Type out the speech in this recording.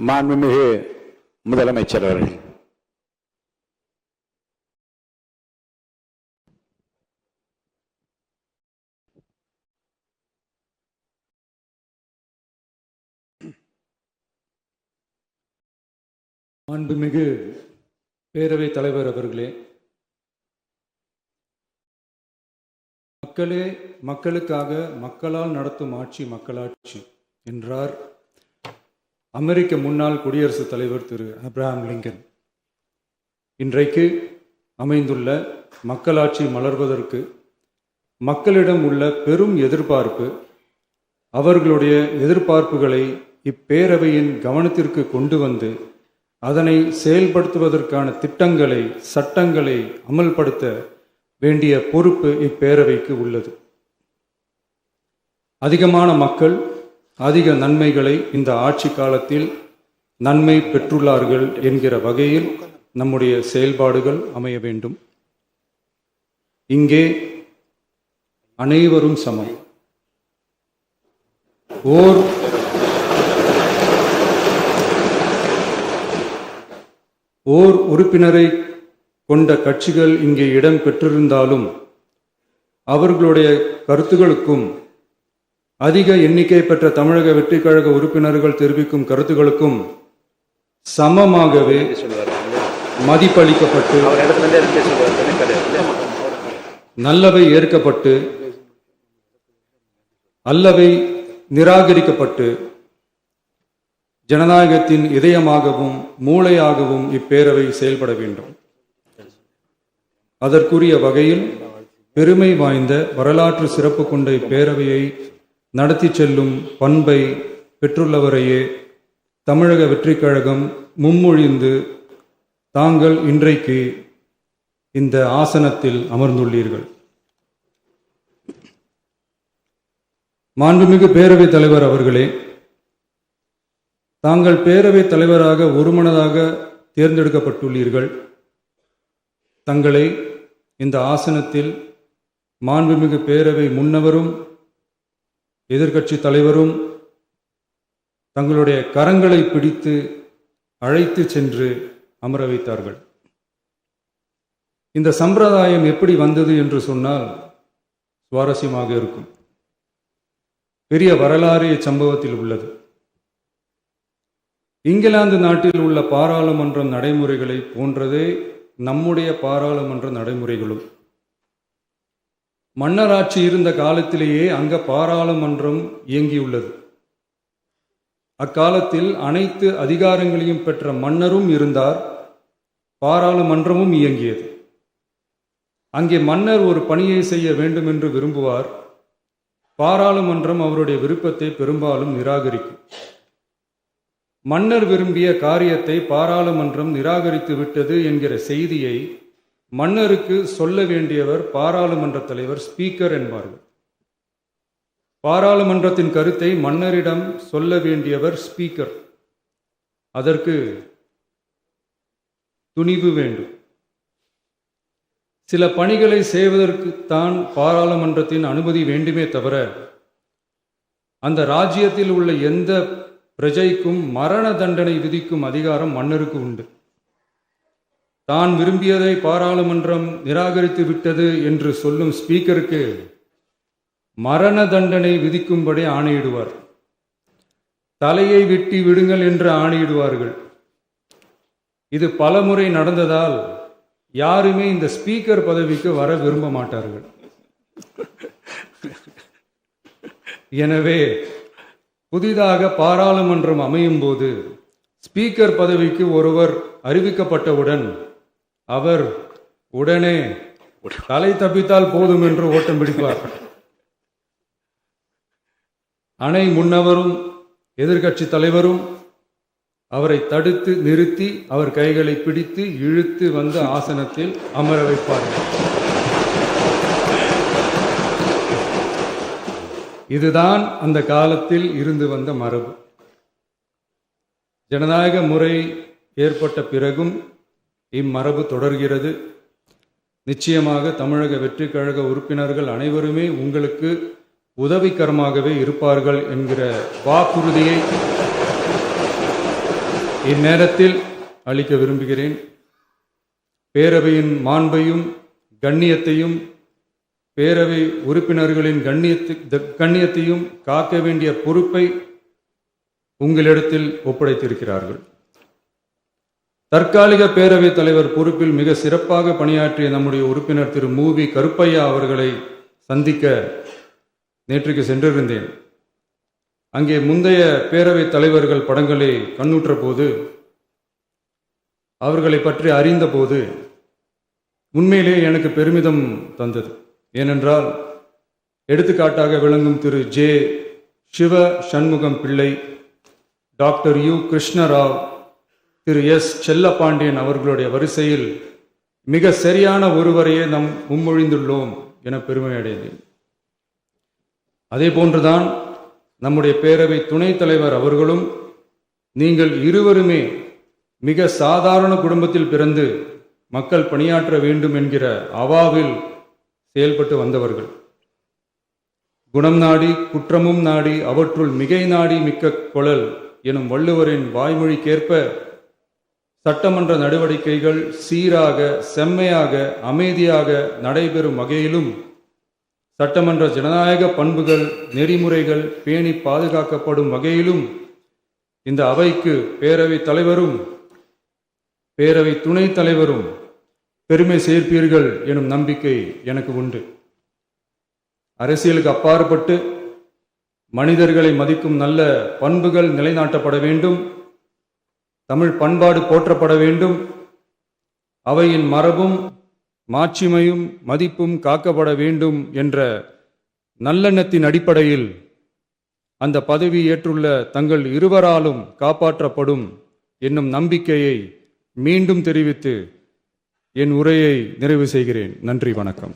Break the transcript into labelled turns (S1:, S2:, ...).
S1: மாண்புமிகு முதலமைச்சர் அவர்கள்.
S2: மாண்புமிகு பேரவைத் தலைவர் அவர்களே, மக்களே மக்களுக்காக மக்களால் நடத்தும் ஆட்சி மக்களாட்சி என்றார் அமெரிக்க முன்னாள் குடியரசுத் தலைவர் திரு ஆப்ரஹாம் லிங்கன். இன்றைக்கு அமைந்துள்ள மக்களாட்சி மலர்வதற்கு மக்களிடம் உள்ள பெரும் எதிர்பார்ப்பு, அவர்களுடைய எதிர்பார்ப்புகளை இப்பேரவையின் கவனத்திற்கு கொண்டு வந்து அதனை செயல்படுத்துவதற்கான திட்டங்களை, சட்டங்களை அமல்படுத்த வேண்டிய பொறுப்பு இப்பேரவைக்கு உள்ளது. அதிகமான மக்கள் அதிக நன்மைகளை இந்த ஆட்சி காலத்தில் நன்மை பெற்றுள்ளார்கள் என்கிற வகையில் நம்முடைய செயல்பாடுகள் அமைய வேண்டும். இங்கே அனைவரும் சமம். ஓர் உறுப்பினரை கொண்ட கட்சிகள் இங்கே இடம் பெற்றிருந்தாலும் அவர்களுடைய கருத்துகளுக்கும் அதிக எண்ணிக்கை பெற்ற தமிழக வெற்றிக் கழக உறுப்பினர்கள் தெரிவிக்கும் கருத்துகளுக்கும் சமமாகவே மதிப்பளிக்கப்பட்டு நல்லவை ஏற்கப்பட்டு அல்லவை நிராகரிக்கப்பட்டு ஜனநாயகத்தின் இதயமாகவும் மூளையாகவும் இப்பேரவை செயல்பட வேண்டும். அதற்குரிய வகையில் பெருமை வாய்ந்த வரலாற்று சிறப்பு கொண்ட இப்பேரவையை நடத்தி செல்லும் பண்பை பெற்றுள்ளவரையே தமிழக வெற்றிக் கழகம் முன்மொழிந்து தாங்கள் இன்றைக்கு இந்த ஆசனத்தில் அமர்ந்துள்ளீர்கள். மாண்புமிகு பேரவைத் தலைவர் அவர்களே, தாங்கள் பேரவைத் தலைவராக ஒருமனதாக தேர்ந்தெடுக்கப்பட்டுள்ளீர்கள். தங்களை இந்த ஆசனத்தில் மாண்புமிகு பேரவை முன்னவரும் எதிர்க்கட்சி தலைவரும் தங்களுடைய கரங்களை பிடித்து அழைத்து சென்று அமர வைத்தார்கள். இந்த சம்பிரதாயம் எப்படி வந்தது என்று சொன்னால் சுவாரஸ்யமாக இருக்கும். பெரிய வரலாறு இச்சம்பவத்தில் உள்ளது. இங்கிலாந்து நாட்டில் உள்ள பாராளுமன்ற நடைமுறைகளை போன்றதே நம்முடைய பாராளுமன்ற நடைமுறைகளும். மன்னராட்சி இருந்த காலத்திலேயே அங்க பாராளுமன்றம் இயங்கியுள்ளது. அக்காலத்தில் அனைத்து அதிகாரங்களையும் பெற்ற மன்னரும் இருந்தார், பாராளுமன்றமும் இயங்கியது. அங்கே மன்னர் ஒரு பணியை செய்ய வேண்டும் என்று விரும்புவார், பாராளுமன்றம் அவருடைய விருப்பத்தை பெரும்பாலும் நிராகரிக்கும். மன்னர் விரும்பிய காரியத்தை பாராளுமன்றம் நிராகரித்து விட்டது என்கிற செய்தியை மன்னருக்கு சொல்ல வேண்டியவர் பாராளுமன்ற தலைவர், ஸ்பீக்கர் என்பார்கள். பாராளுமன்றத்தின் கருத்தை மன்னரிடம் சொல்ல வேண்டியவர் ஸ்பீக்கர். அதற்கு துணிவு வேண்டும். சில பணிகளை செய்வதற்குத்தான் பாராளுமன்றத்தின் அனுமதி வேண்டுமே தவிர அந்த ராஜ்யத்தில் உள்ள எந்த பிரஜைக்கும் மரண தண்டனை விதிக்கும் அதிகாரம் மன்னருக்கு உண்டு. தான் விரும்பியதை பாராளுமன்றம் நிராகரித்து விட்டது என்று சொல்லும் ஸ்பீக்கருக்கு மரண தண்டனை விதிக்கும்படி ஆணையிடுவார். தலையை வெட்டி விடுங்கள் என்று ஆணையிடுவார்கள். இது பலமுறை நடந்ததால் யாருமே இந்த ஸ்பீக்கர் பதவிக்கு வர விரும்ப மாட்டார்கள். எனவே புதிதாக பாராளுமன்றம் அமையும் போது ஸ்பீக்கர் பதவிக்கு ஒருவர் அறிவிக்கப்பட்டவுடன் அவர் உடனே தலை தப்பித்தால் போதும் என்று ஓட்டம் பிடிப்பார். அணை முன்னவரும் எதிர்க்கட்சி தலைவரும் அவரை தடுத்து நிறுத்தி அவர் கைகளை பிடித்து இழுத்து வந்து ஆசனத்தில் அமர வைப்பார்கள். இதுதான் அந்த காலத்தில் இருந்து வந்த மரபு. ஜனநாயக முறை ஏற்பட்ட பிறகும் இம்மரபு தொடர்கிறது. நிச்சயமாக தமிழக வெற்றிக் கழக உறுப்பினர்கள் அனைவருமே உங்களுக்கு உதவிகரமாகவே இருப்பார்கள் என்கிற வாக்குறுதியை இந்நேரத்தில் அளிக்க விரும்புகிறேன். பேரவையின் மாண்பையும் கண்ணியத்தையும் பேரவை உறுப்பினர்களின் கண்ணியத்தையும் காக்க வேண்டிய பொறுப்பை உங்களிடத்தில் ஒப்படைத்திருக்கிறார்கள். தற்காலிக பேரவைத் தலைவர் பொறுப்பில் மிக சிறப்பாக பணியாற்றிய நம்முடைய உறுப்பினர் திரு மூவி கருப்பையா அவர்களை சந்திக்க நேற்றுக்கு சென்றிருந்தேன். அங்கே முந்தைய பேரவைத் தலைவர்கள் படங்களை கண்ணுற்ற போது, அவர்களை பற்றி அறிந்தபோது உண்மையிலே எனக்கு பெருமிதம் தந்தது. ஏனென்றால் எடுத்துக்காட்டாக விளங்கும் திரு ஜே சிவ சண்முகம் பிள்ளை, டாக்டர் யு கிருஷ்ணராவ், திரு எஸ் செல்லப்பாண்டியன் அவர்களுடைய வரிசையில் மிக சரியான ஒருவரையே நாம் முன்மொழிந்துள்ளோம் என பெருமை அடைந்தேன். அதே போன்றுதான் நம்முடைய பேரவை துணைத் தலைவர் அவர்களும் நீங்கள் இருவருமே மிக சாதாரண குடும்பத்தில் பிறந்து மக்கள் பணியாற்ற வேண்டும் என்கிற அவாவில் செயல்பட்டு வந்தவர்கள். குணம் நாடி குற்றமும் நாடி அவற்றுள் மிகை நாடி மிக்க கொளல் எனும் வள்ளுவரின் வாய்மொழிக்கேற்ப சட்டமன்ற நடவடிக்கைகள் சீராக, செம்மையாக, அமைதியாக நடைபெறும் வகையிலும் சட்டமன்ற ஜனநாயக பண்புகள் நெறிமுறைகள் பேணி பாதுகாக்கப்படும் வகையிலும் இந்த அவைக்கு பேரவைத் தலைவரும் பேரவை துணைத் தலைவரும் பெருமை சேர்ப்பீர்கள் எனும் நம்பிக்கை எனக்கு உண்டு. அரசியலுக்கு அப்பாற்பட்டு மனிதர்களை மதிக்கும் நல்ல பண்புகள் நிலைநாட்டப்பட வேண்டும். தமிழ் பண்பாடு போற்றப்பட வேண்டும். அவையின் மரபும் மாட்சிமையும் மதிப்பும் காக்கப்பட வேண்டும் என்ற நல்லெண்ணத்தின் அடிப்படையில் அந்த பதவி ஏற்றுள்ள தங்கள் இருவராலும் காப்பாற்றப்படும் என்னும் நம்பிக்கையை மீண்டும் தெரிவித்து என் உரையை நிறைவு செய்கிறேன். நன்றி, வணக்கம்.